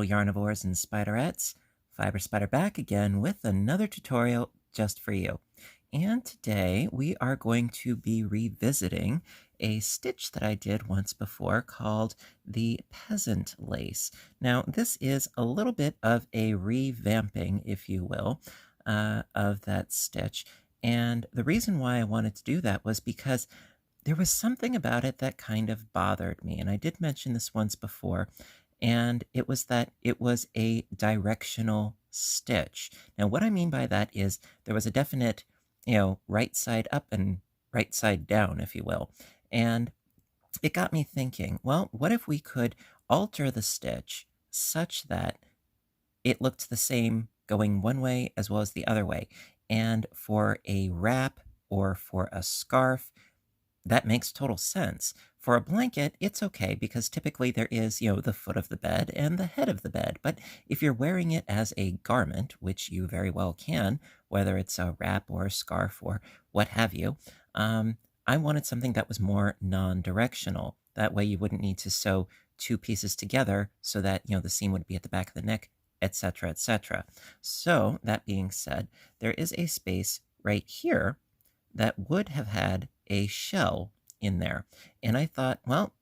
yarnivores and spiderettes. Fiber Spider back again with another tutorial just for you. And today we are going to be revisiting a stitch that I did once before called the Peasant lace. Now this is a little bit of a revamping, if you will, of that stitch. And the reason why I wanted to do that was because there was something about it that kind of bothered me, and I did mention this once before, and it was that it was a directional stitch. Now, what I mean by that is there was a definite, right side up and right side down, if you will. And it got me thinking, well, what if we could alter the stitch such that it looked the same going one way as well as the other way? And for a wrap or for a scarf, that makes total sense. For a blanket, it's okay because typically there is, the foot of the bed and the head of the bed. But if you're wearing it as a garment, which you very well can, whether it's a wrap or a scarf or what have you, I wanted something that was more non-directional. That way you wouldn't need to sew two pieces together so that, the seam would be at the back of the neck, etc., etc. So that being said, there is a space right here that would have had a shell in there. And I thought, well,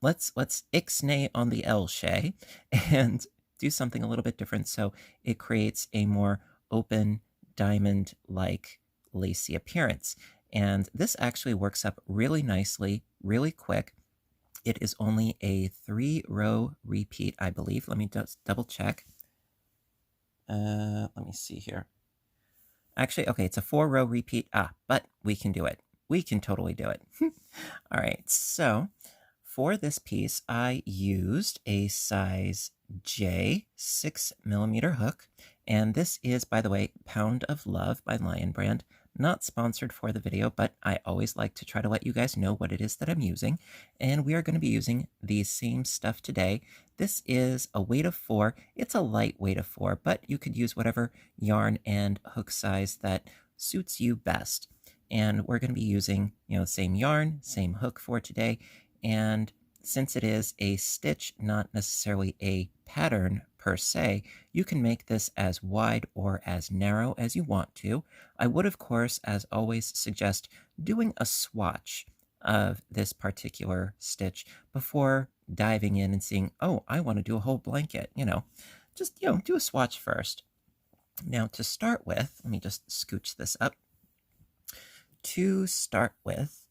let's ixnay on the L shay and do something a little bit different so it creates a more open diamond-like lacy appearance. And this actually works up really nicely, really quick. It is only a 3-row repeat, I believe. Let me just double check. Let me see here. Actually, okay, it's a 4-row repeat. But we can do it. We can totally do it. All right, so for this piece, I used a size J 6mm hook. And this is, by the way, Pound of Love by Lion Brand. Not sponsored for the video, but I always like to try to let you guys know what it is that I'm using. And we are going to be using the same stuff today. This is a weight of 4. It's a light weight of 4, but you could use whatever yarn and hook size that suits you best. And we're going to be using, the same yarn, same hook for today. And since it is a stitch, not necessarily a pattern per se, you can make this as wide or as narrow as you want to. I would, of course, as always, suggest doing a swatch of this particular stitch before diving in and seeing, oh, I want to do a whole blanket, just, do a swatch first. Now, to start with, let me just scooch this up. To start with,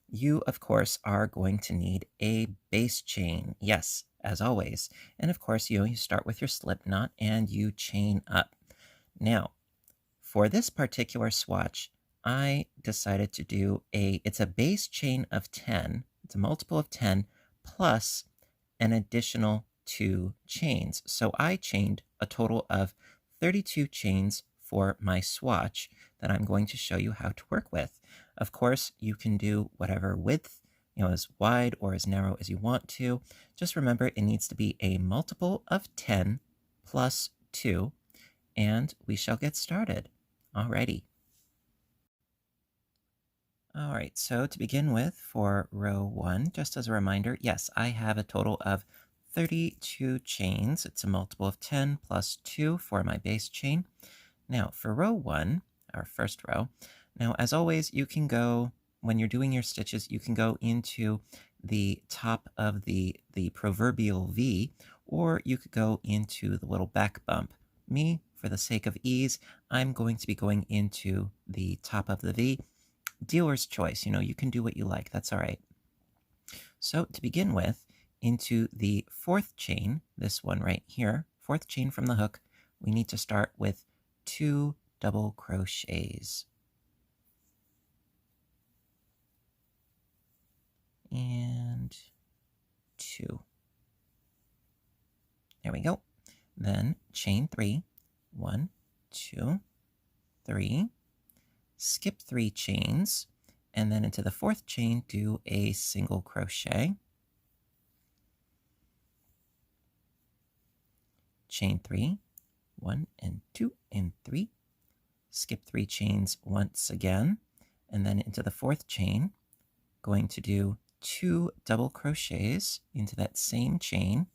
you, of course, are going to need a base chain. Yes, as always. And of course, you start with your slip knot and you chain up. Now, for this particular swatch, I decided to do it's a base chain of 10. It's a multiple of 10 plus an additional 2 chains. So I chained a total of 32 chains for my swatch that I'm going to show you how to work with. Of course, you can do whatever width, as wide or as narrow as you want to. Just remember, it needs to be a multiple of 10 plus 2, and we shall get started. Alrighty. All right, so to begin with, for row 1, just as a reminder, yes, I have a total of 32 chains. It's a multiple of 10 plus 2 for my base chain. Now, for row 1, our first row, now, as always, you can go, when you're doing your stitches, you can go into the top of the proverbial V, or you could go into the little back bump. Me, for the sake of ease, I'm going to be going into the top of the V. Dealer's choice, you can do what you like, that's all right. So, to begin with, into the 4th chain, this one right here, 4th chain from the hook, we need to start with 2 double crochets. And 2. There we go. Then chain 3. 1, 2, 3. Skip 3 chains, and then into the 4th chain, do a single crochet. Chain 3. 1 and 2 and 3. Skip 3 chains once again, and then into the 4th chain, going to do 2 double crochets into that same chain.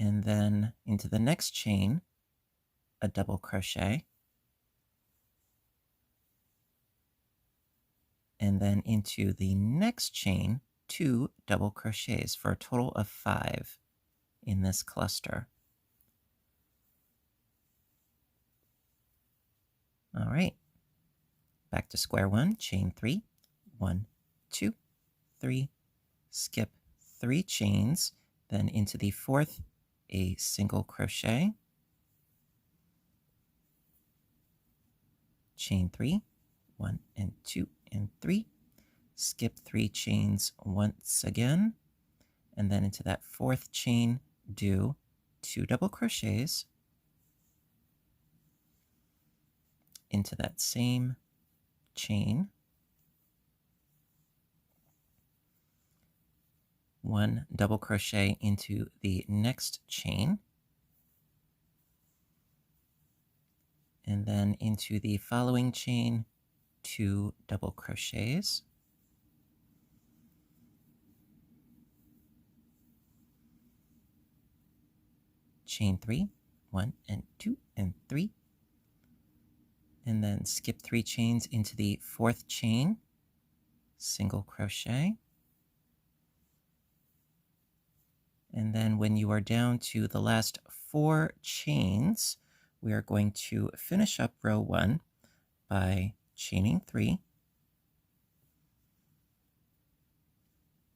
and then into the next chain, a double crochet, and then into the next chain, 2 double crochets for a total of 5 in this cluster. All right, back to square one, chain 3, 1, 2, 3, skip 3 chains, then into the fourth, a single crochet, chain 3, 1 and 2 and 3, skip 3 chains once again, and then into that fourth chain, do 2 double crochets into that same chain, 1 double crochet into the next chain, and then into the following chain, 2 double crochets, chain 3, 1 and 2 and 3, and then skip 3 chains into the fourth chain, single crochet, and then when you are down to the last 4 chains, we are going to finish up row 1 by chaining 3,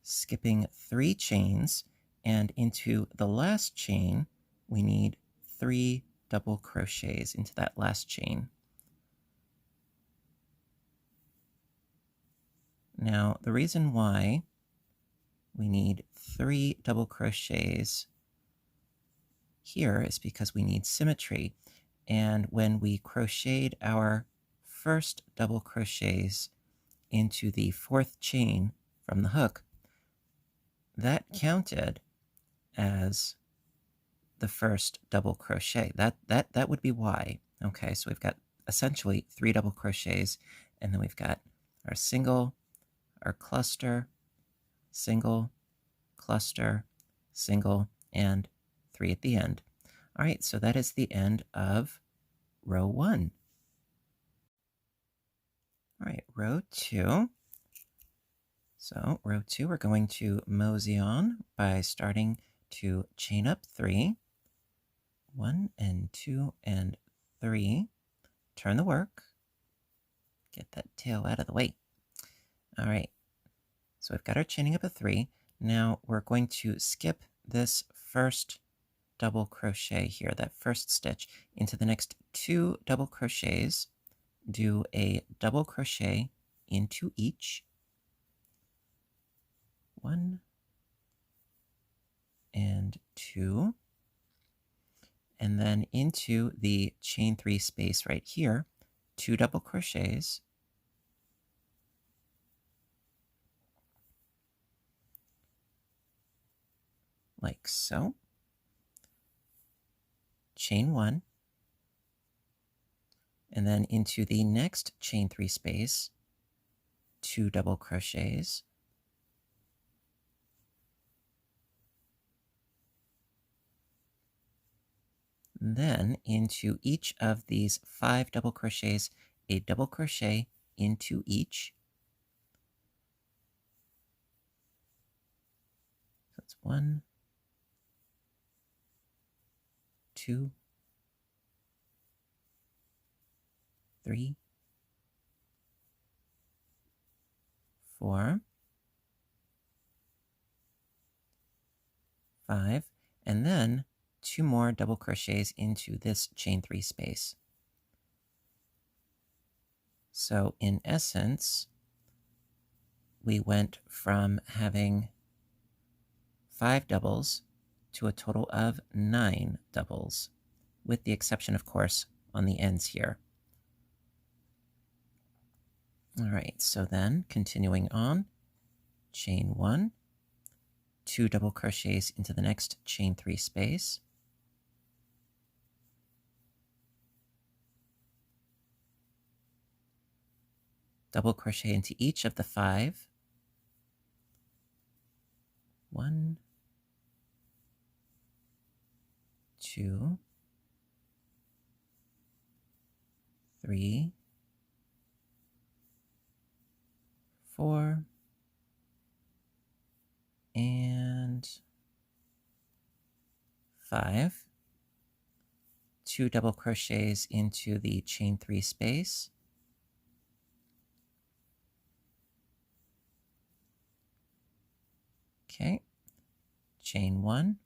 skipping 3 chains, and into the last chain, we need 3 double crochets into that last chain. Now, the reason why we need 3 double crochets here is because we need symmetry. And when we crocheted our first double crochets into the fourth chain from the hook, that counted as the first double crochet. That would be why. Okay, so we've got essentially 3 double crochets, and then we've got our single, our cluster, single, cluster, single, and 3 at the end. All right, so that is the end of row 1. All right, row 2. So row 2, we're going to mosey on by starting to chain up 3, 1 and 2 and 3, turn the work, get that tail out of the way. All right, so we've got our chaining up of 3. Now we're going to skip this first double crochet here, that first stitch, into the next 2 double crochets, do a double crochet into each, 1 and 2, and then into the chain 3 space right here, 2 double crochets, like so, chain 1, and then into the next chain 3 space, 2 double crochets, then into each of these 5 double crochets, a double crochet into each. So that's 1, 2, 3, 4, 5, and then 2 more double crochets into this chain 3 space. So in essence, we went from having 5 doubles to a total of 9 doubles, with the exception, of course, on the ends here. All right, so then continuing on, chain 1, 2 double crochets into the next chain 3 space, double crochet into each of the 5, 1, 2, 3, 4, and 5. 2 double crochets into the chain 3 space. Okay, chain 1,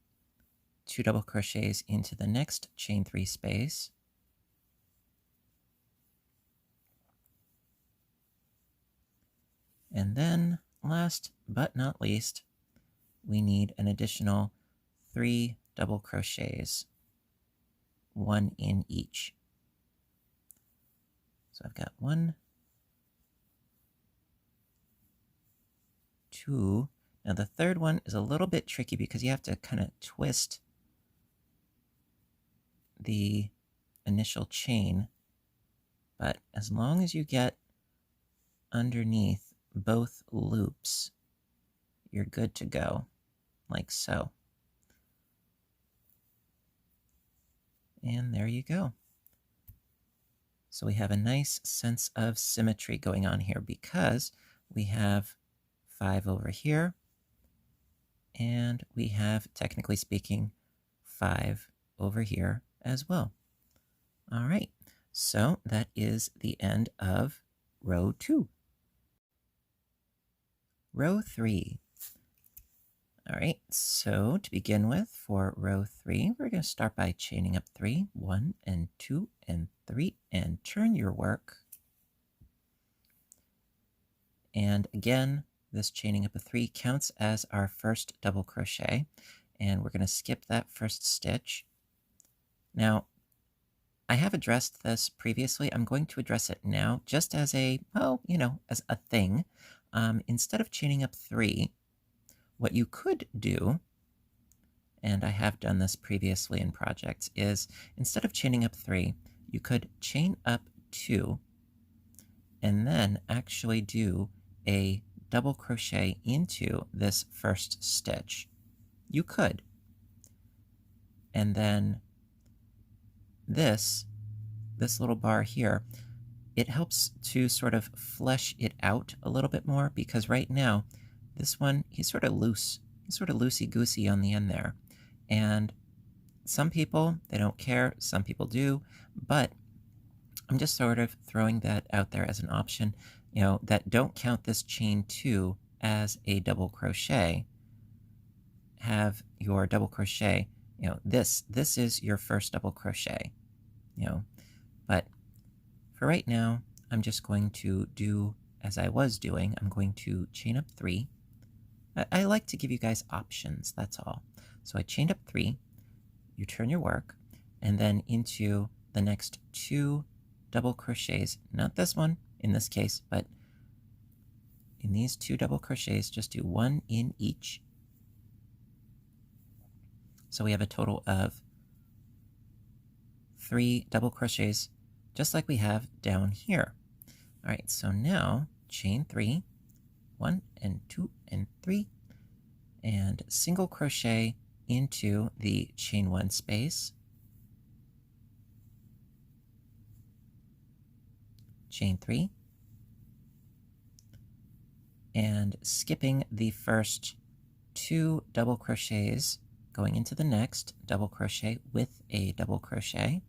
2 double crochets into the next chain 3 space. And then, last but not least, we need an additional 3 double crochets, 1 in each. So I've got 1, 2. Now the third one is a little bit tricky because you have to kind of twist the initial chain, but as long as you get underneath both loops, you're good to go, like so. And there you go. So we have a nice sense of symmetry going on here because we have 5 over here, and we have, technically speaking, 5 over here as well. All right, so that is the end of row 2. Row 3. All right, so to begin with, for row 3, we're going to start by chaining up 3, 1 and 2 and 3, and turn your work. And again, this chaining up of 3 counts as our first double crochet, and we're going to skip that first stitch. Now, I have addressed this previously. I'm going to address it now just as a, well, as a thing. Instead of chaining up 3, what you could do, and I have done this previously in projects, is instead of chaining up 3, you could chain up 2 and then actually do a double crochet into this first stitch. You could. And then this little bar here, it helps to sort of flesh it out a little bit more, because right now, this one, he's sort of loose. He's sort of loosey-goosey on the end there. And some people, they don't care. Some people do. But I'm just sort of throwing that out there as an option, that don't count this chain 2 as a double crochet. Have your double crochet, this is your first double crochet, But for right now, I'm just going to do as I was doing. I'm going to chain up 3. I like to give you guys options, that's all. So I chained up 3, you turn your work, and then into the next 2 double crochets, not this one in this case, but in these 2 double crochets, just do 1 in each. So we have a total of 3 double crochets, just like we have down here. All right, so now chain 3, 1 and 2 and 3, and single crochet into the chain 1 space, chain 3, and skipping the first 2 double crochets, going into the next double crochet with a double crochet,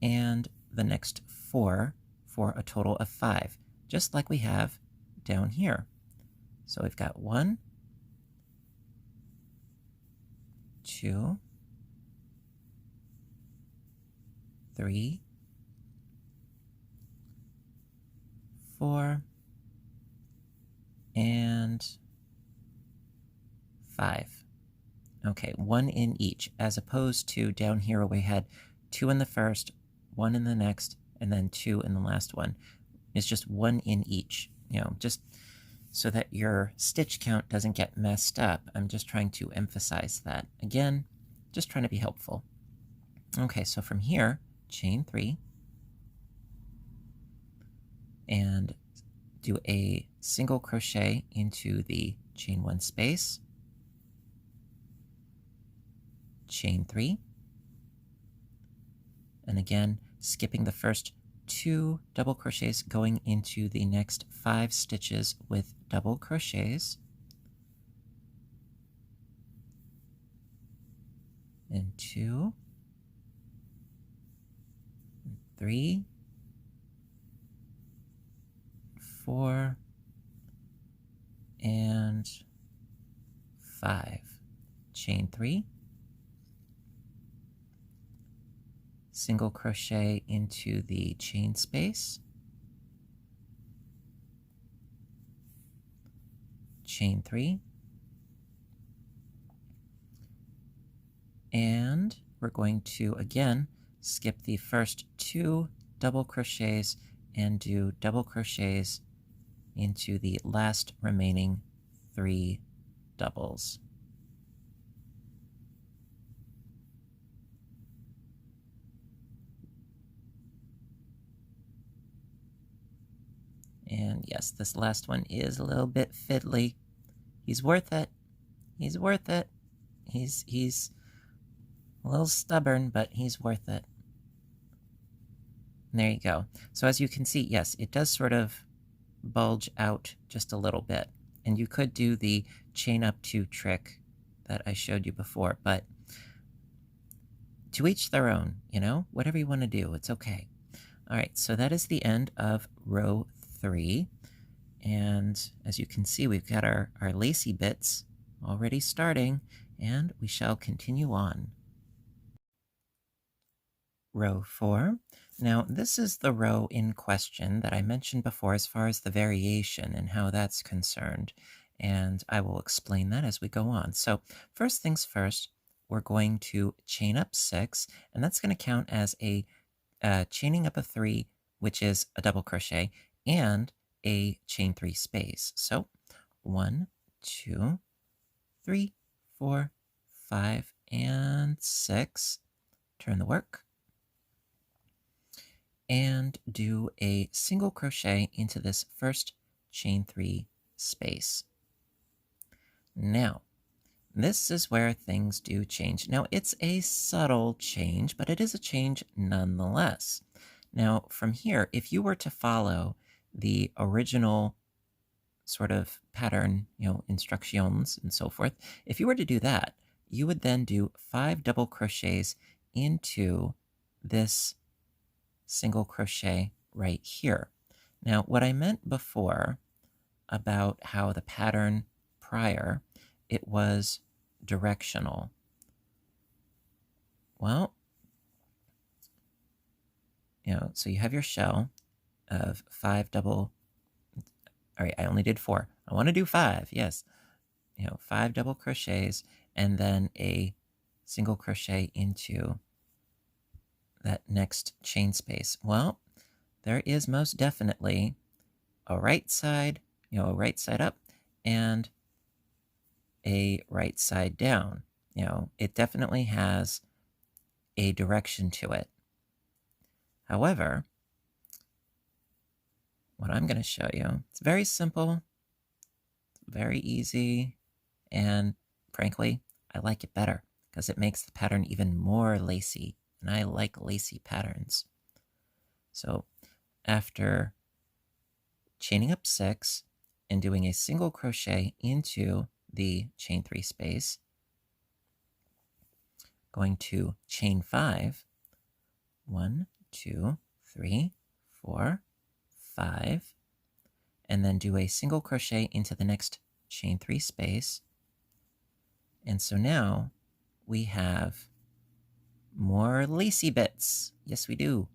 and the next 4 for a total of 5, just like we have down here. So we've got 1, 2, 3, 4, and 5. Okay, 1 in each, as opposed to down here where we had 2 in the first, 1 in the next, and then 2 in the last one. It's just 1 in each, just so that your stitch count doesn't get messed up. I'm just trying to emphasize that. Again, just trying to be helpful. Okay, so from here, chain 3, and do a single crochet into the chain 1 space, chain 3, and again skipping the first 2 double crochets, going into the next 5 stitches with double crochets, and 2, 3, 4, and 5. Chain 3, single crochet into the chain space, chain 3, and we're going to again skip the first 2 double crochets and do double crochets into the last remaining 3 doubles. And yes, this last one is a little bit fiddly. He's worth it. He's worth it. He's a little stubborn, but he's worth it. And there you go. So as you can see, yes, it does sort of bulge out just a little bit. And you could do the chain up 2 trick that I showed you before, but to each their own, you know? Whatever you want to do, it's okay. All right, so that is the end of row 3. And as you can see, we've got our lacy bits already starting, and we shall continue on. Row 4. Now, this is the row in question that I mentioned before as far as the variation and how that's concerned, and I will explain that as we go on. So first things first, we're going to chain up 6, and that's going to count as a chaining up of 3, which is a double crochet, and a chain 3 space. So 1, 2, 3, 4, 5, and 6. Turn the work. And do a single crochet into this first chain 3 space. Now, this is where things do change. Now, it's a subtle change, but it is a change nonetheless. Now, from here, if you were to follow the original sort of pattern, you know, instructions and so forth, if you were to do that, you would then do 5 double crochets into this single crochet right here. Now, what I meant before about how the pattern prior, it was directional. Well, you know, so you have your shell of 5 double, all right, I only did 4. I want to do 5, yes. You know, 5 double crochets and then a single crochet into that next chain space. Well, there is most definitely a right side, you know, a right side up and a right side down. You know, it definitely has a direction to it. However, what I'm going to show you, it's very simple, very easy, and frankly, I like it better because it makes the pattern even more lacy, and I like lacy patterns. So after chaining up 6 and doing a single crochet into the chain 3 space, going to chain 5, 1, 2, 3, 4, 5, and then do a single crochet into the next chain 3 space. And so now we have more lacy bits. Yes, we do.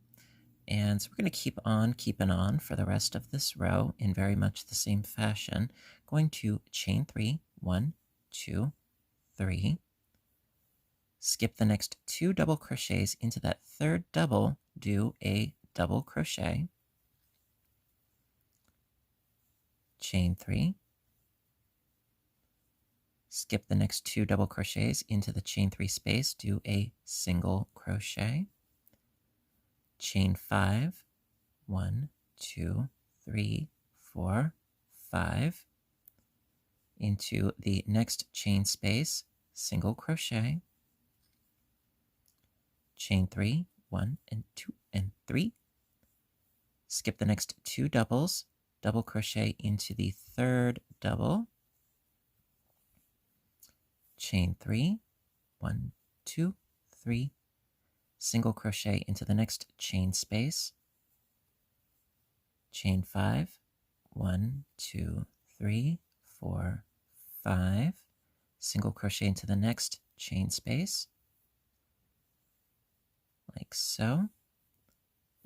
And so we're going to keep on keeping on for the rest of this row in very much the same fashion. Going to chain 3, 1, 2, 3. Skip the next 2 double crochets into that third double, do a double crochet, chain 3, skip the next 2 double crochets into the chain 3 space, do a single crochet, chain 5, 1, 2, 3, 4, 5, into the next chain space, single crochet, chain 3, 1 and 2 and 3. Skip the next 2 doubles, double crochet into the third double, chain 3, 1, 2, 3, single crochet into the next chain space, chain 5, 1, 2, 3, 4, 5, single crochet into the next chain space, like so,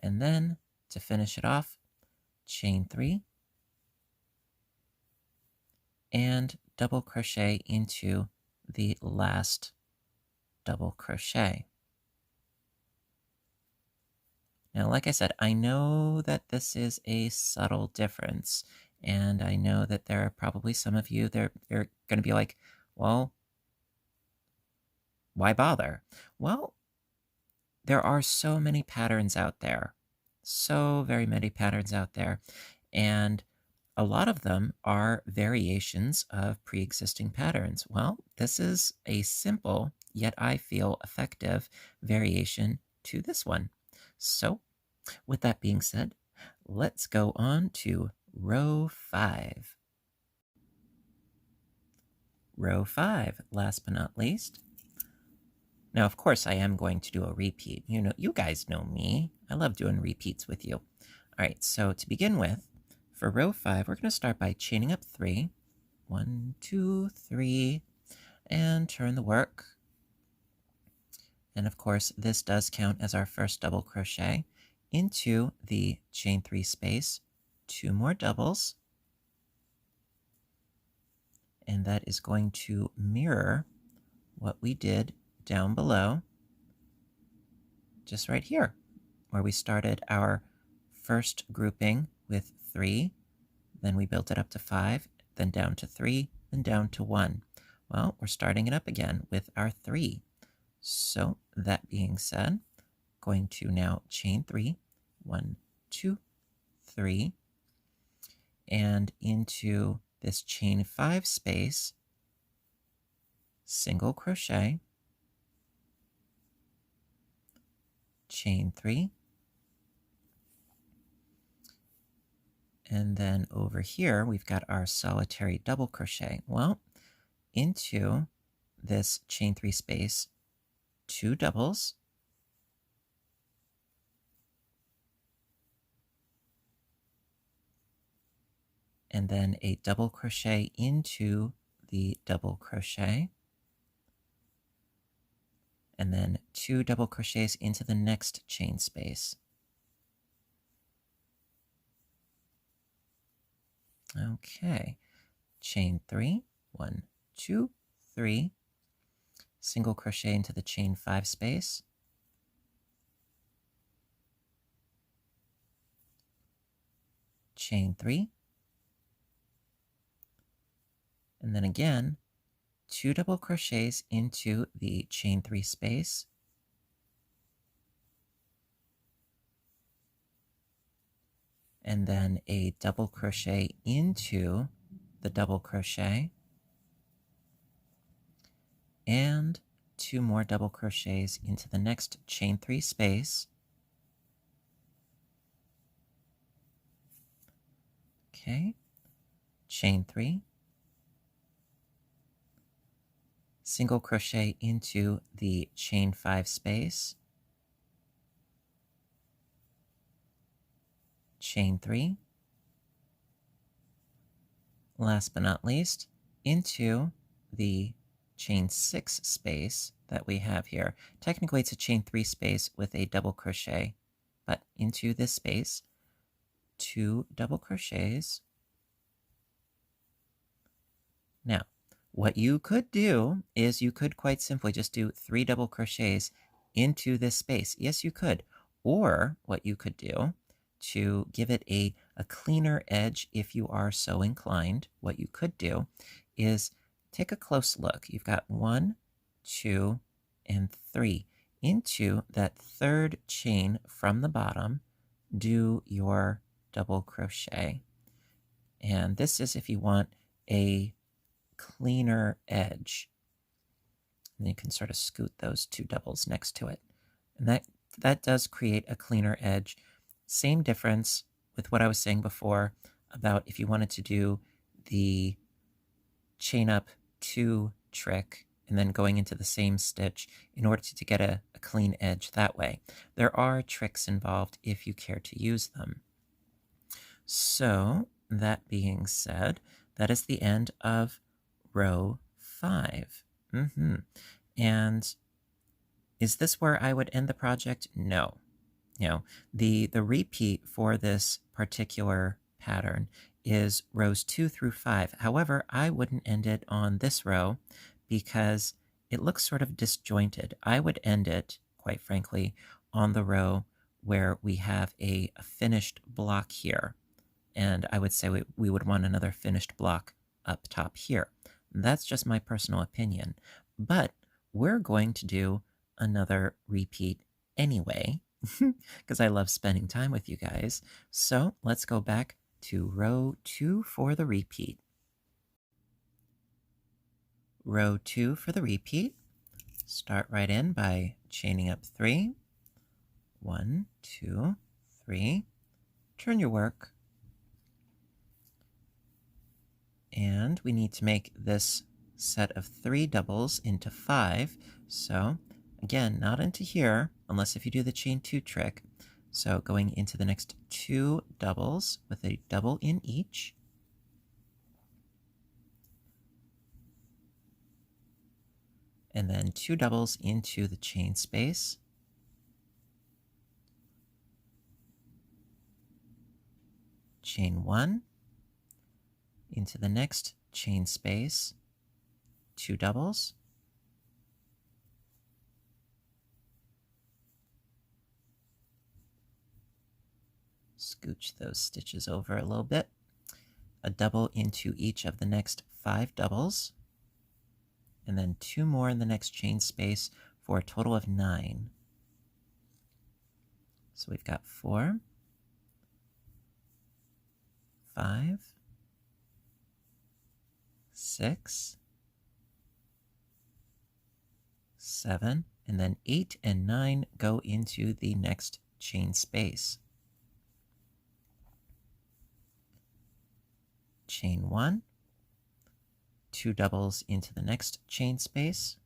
and then to finish it off, chain 3, and double crochet into the last double crochet. Now, like I said, I know that this is a subtle difference, and I know that there are probably some of you that are going to be like, well, why bother? Well, there are so many patterns out there, so very many patterns out there, and a lot of them are variations of pre-existing patterns. Well, this is a simple, yet I feel effective variation to this one. So, with that being said, let's go on to row 5. Row 5, last but not least. Now, of course, I am going to do a repeat. You guys know me. I love doing repeats with you. All right, so to begin with, for row 5, we're going to start by chaining up 3. 1, 2, 3, and turn the work. And of course, this does count as our first double crochet into the chain 3 space, 2 more doubles, and that is going to mirror what we did down below, just right here, where we started our first grouping with 3, then we built it up to 5, then down to 3, then down to 1. Well, we're starting it up again with our 3. So that being said, going to now chain 3, 1, 2, 3, and into this chain 5 space, single crochet, chain 3, and then over here we've got our solitary double crochet. Well, into this chain 3 space, 2 doubles, and then a double crochet into the double crochet, and then 2 double crochets into the next chain space. Okay, chain 3, 1, 2, 3, single crochet into the chain 5 space, chain 3, and then again, 2 double crochets into the chain 3 space, and then a double crochet into the double crochet, and 2 more double crochets into the next chain 3 space. Okay, chain 3, single crochet into the chain 5 space, chain 3, last but not least, into the chain 6 space that we have here. Technically, it's a chain 3 space with a double crochet, but into this space, 2 double crochets. Now, what you could do is you could quite simply just do 3 double crochets into this space. Yes, you could. Or what you could do to give it a cleaner edge, if you are so inclined, what you could do is take a close look. You've got 1, 2, and 3. Into that third chain from the bottom, do your double crochet. And this is if you want a cleaner edge. And you can sort of scoot those 2 doubles next to it. And that does create a cleaner edge. Same difference with what I was saying before about if you wanted to do the chain up 2 trick and then going into the same stitch in order to get a clean edge that way. There are tricks involved if you care to use them. So that being said, that is the end of row 5. And is this where I would end the project? No. The repeat for this particular pattern is rows 2 through 5. However, I wouldn't end it on this row because it looks sort of disjointed. I would end it, quite frankly, on the row where we have a finished block here. And I would say we would want another finished block up top here. That's just my personal opinion. But we're going to do another repeat anyway, because I love spending time with you guys. So let's go back to row 2 for the repeat. Row 2 for the repeat. Start right in by chaining up 3. 1, 2, 3. Turn your work. And we need to make this set of 3 doubles into 5. So again, not into here, unless if you do the chain 2 trick. So going into the next 2 doubles with a double in each. And then 2 doubles into the chain space. Chain 1. Into the next chain space. 2 doubles. Scooch those stitches over a little bit. A double into each of the next 5 doubles. And then 2 more in the next chain space for a total of 9. So we've got 4, 5, 6, 7, and then 8 and 9 go into the next chain space. Chain 1, 2 doubles into the next chain space.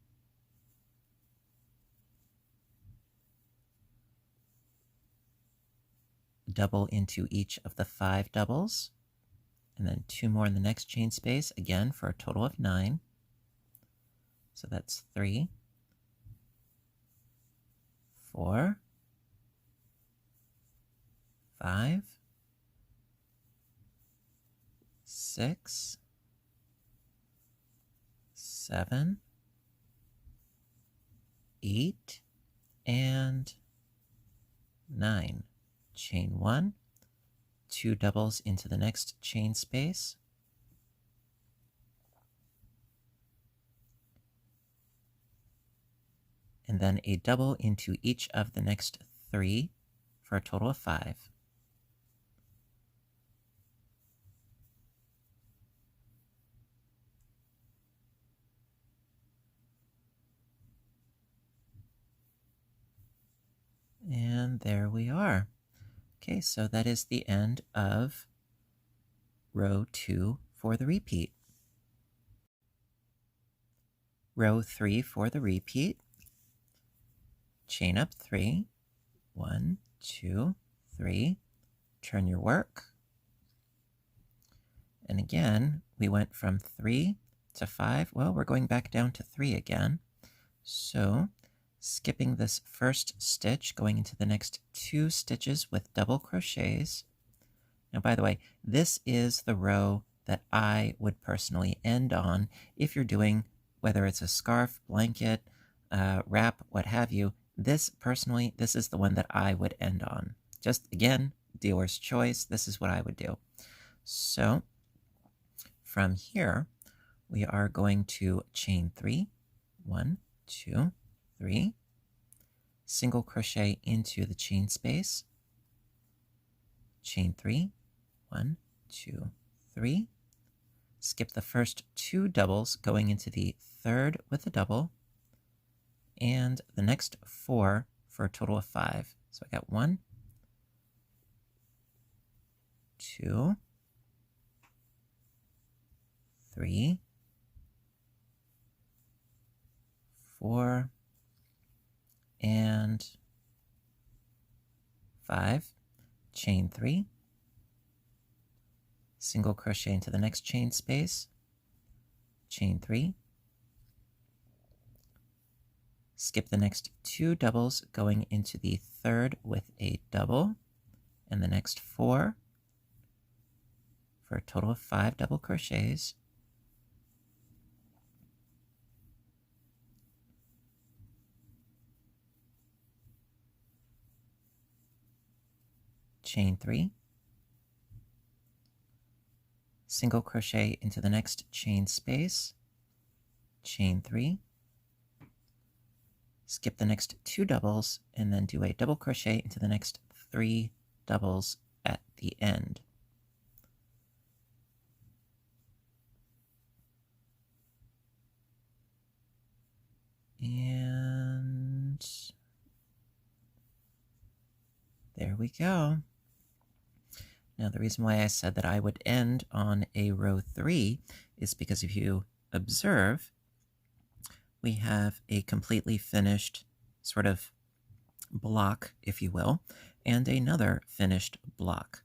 Double into each of the 5 doubles, and then 2 more in the next chain space, again for a total of 9. So that's 3, 4, 5, 6, 7, 8, and 9. Chain 1, 2 doubles into the next chain space. And then a double into each of the next 3 for a total of 5. And there we are. Okay, so that is the end of row 2 for the repeat. Row 3 for the repeat. Chain up 3. 1, 2, 3. Turn your work. And again, we went from 3 to 5. Well, we're going back down to 3 again. So skipping this first stitch, going into the next 2 stitches with double crochets. Now, by the way, this is the row that I would personally end on if you're doing, whether it's a scarf, blanket, wrap, what have you. This is the one that I would end on. Just again, dealer's choice. This is what I would do. So from here, we are going to chain 3. 1, 2, 3, single crochet into the chain space, chain 3, 1, 2, 3, skip the first 2 doubles going into the third with a double, and the next 4 for a total of 5. So I got 1, 2, 3, 4, and 5. Chain 3, single crochet into the next chain space, chain 3, skip the next 2 doubles going into the third with a double, and the next 4 for a total of 5 double crochets. Chain 3, single crochet into the next chain space, chain 3, skip the next 2 doubles, and then do a double crochet into the next 3 doubles at the end. And there we go. Now, the reason why I said that I would end on a row 3 is because if you observe, we have a completely finished sort of block, if you will, and another finished block.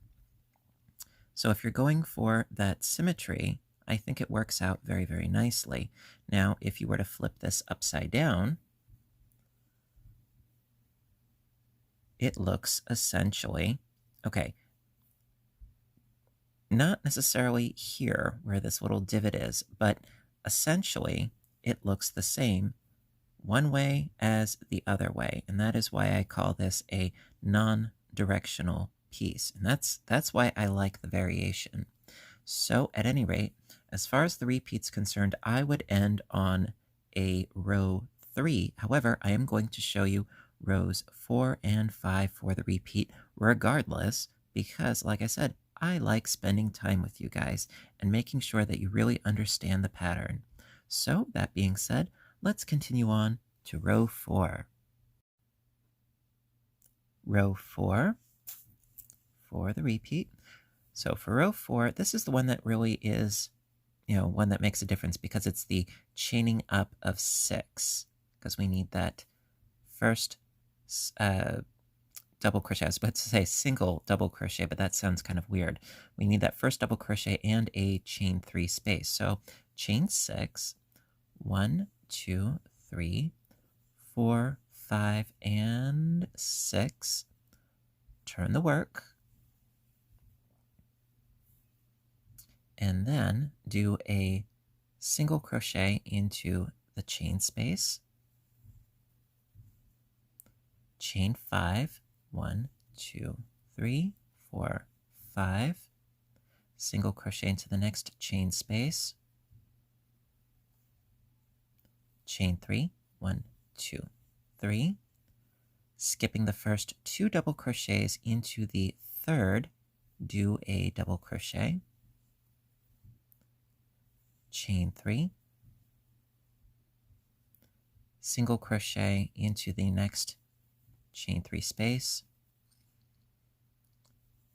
So if you're going for that symmetry, I think it works out very, very nicely. Now, if you were to flip this upside down, it looks essentially, okay, not necessarily here where this little divot is, but essentially it looks the same one way as the other way. And that is why I call this a non-directional piece. And that's why I like the variation. So at any rate, as far as the repeat's concerned, I would end on a row 3. However, I am going to show you rows 4 and 5 for the repeat regardless, because like I said, I like spending time with you guys and making sure that you really understand the pattern. So that being said, let's continue on to row 4. Row 4 for the repeat. So for row 4, this is the one that really is, one that makes a difference because it's the chaining up of 6, because we need that first double crochet. I was about to say single double crochet, but that sounds kind of weird. We need that first double crochet and a chain 3 space. So chain 6, 1, 2, 3, 4, 5, and 6. Turn the work. And then do a single crochet into the chain space. Chain 5, 1, 2, 3, 4, 5. Single crochet into the next chain space. Chain 3, 1, 2, 3. Skipping the first 2 double crochets into the third, do a double crochet. Chain 3. Single crochet into the next chain 3 space.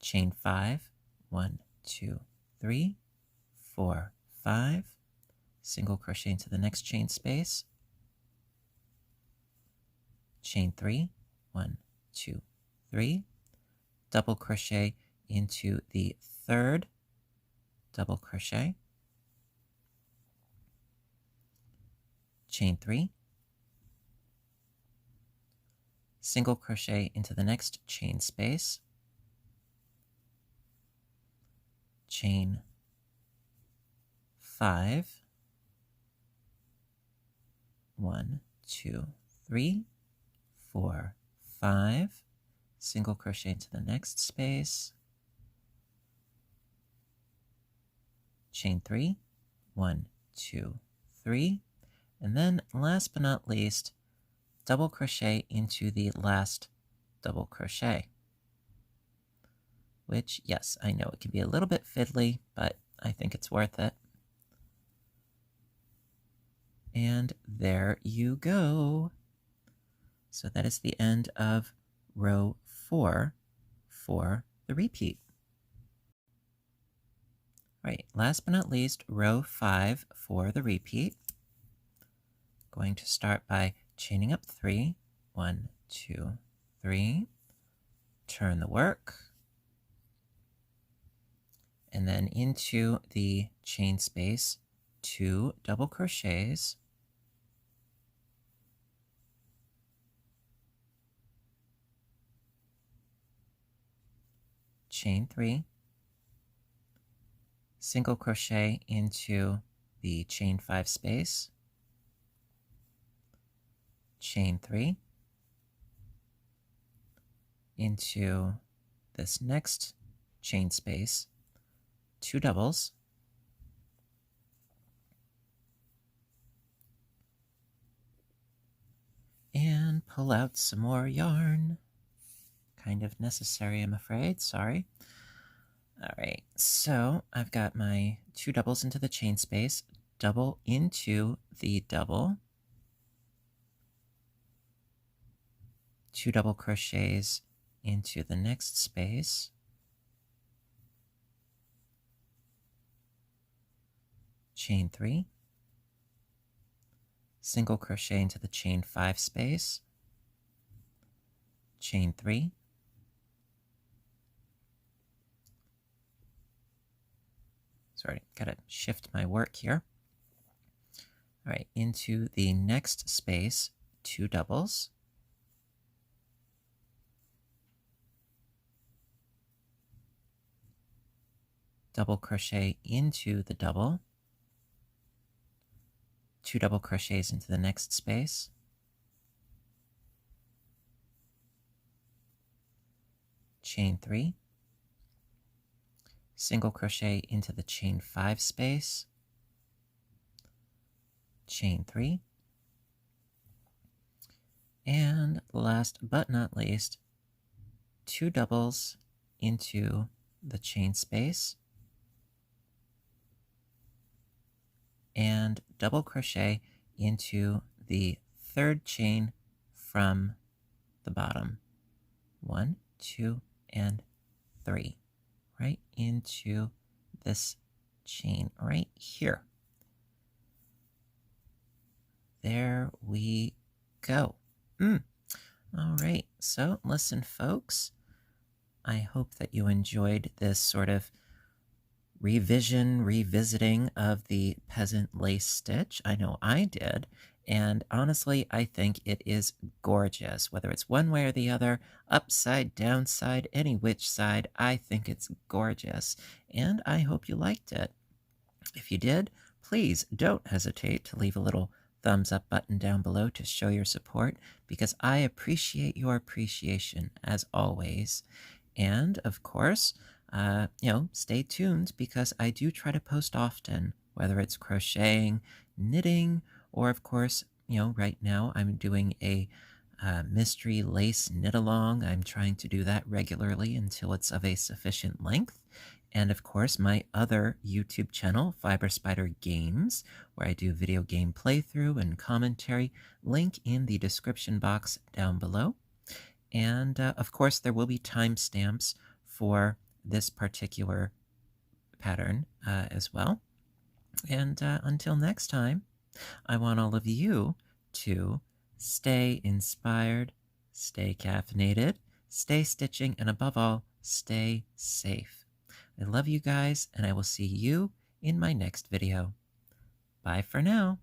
Chain 5, 1, 2, 3, 4, 5. Single crochet into the next chain space. Chain 3, 1, 2, 3. Double crochet into the third, double crochet. Chain 3. Single crochet into the next chain space. Chain 5. 1, 2, 3, 4, 5. Single crochet into the next space. Chain 3. 1, 2, 3. And then last but not least, double crochet into the last double crochet. Which, yes, I know it can be a little bit fiddly, but I think it's worth it. And there you go. So that is the end of row 4 for the repeat. All right, last but not least, row 5 for the repeat. Going to start by chaining up 3. 1, 2, 3. Turn the work. And then into the chain space, 2 double crochets. Chain 3. Single crochet into the chain 5 space. Chain 3. Into this next chain space, 2 doubles. And pull out some more yarn. Kind of necessary, I'm afraid. Sorry. All right, so I've got my 2 doubles into the chain space, double into the double, 2 double crochets into the next space, chain 3, single crochet into the chain 5 space, chain 3, sorry, gotta shift my work here. All right, into the next space, 2 doubles, double crochet into the double, 2 double crochets into the next space, chain 3, single crochet into the chain 5 space, chain 3, and last but not least, 2 doubles into the chain space, and double crochet into the third chain from the bottom. 1, 2, and 3. Right into this chain right here. There we go. All right, so listen, folks. I hope that you enjoyed this sort of revisiting of the peasant lace stitch. I know I did. And honestly, I think it is gorgeous. Whether it's one way or the other, upside, downside, any which side, I think it's gorgeous. And I hope you liked it. If you did, please don't hesitate to leave a little thumbs up button down below to show your support, because I appreciate your appreciation as always. And of course, stay tuned, because I do try to post often, whether it's crocheting, knitting, or of course, right now I'm doing a mystery lace knit along. I'm trying to do that regularly until it's of a sufficient length. And of course, my other YouTube channel, Fiber Spider Games, where I do video game playthrough and commentary, link in the description box down below. And of course, there will be timestamps for this particular pattern as well. And until next time, I want all of you to stay inspired, stay caffeinated, stay stitching, and above all, stay safe. I love you guys, and I will see you in my next video. Bye for now.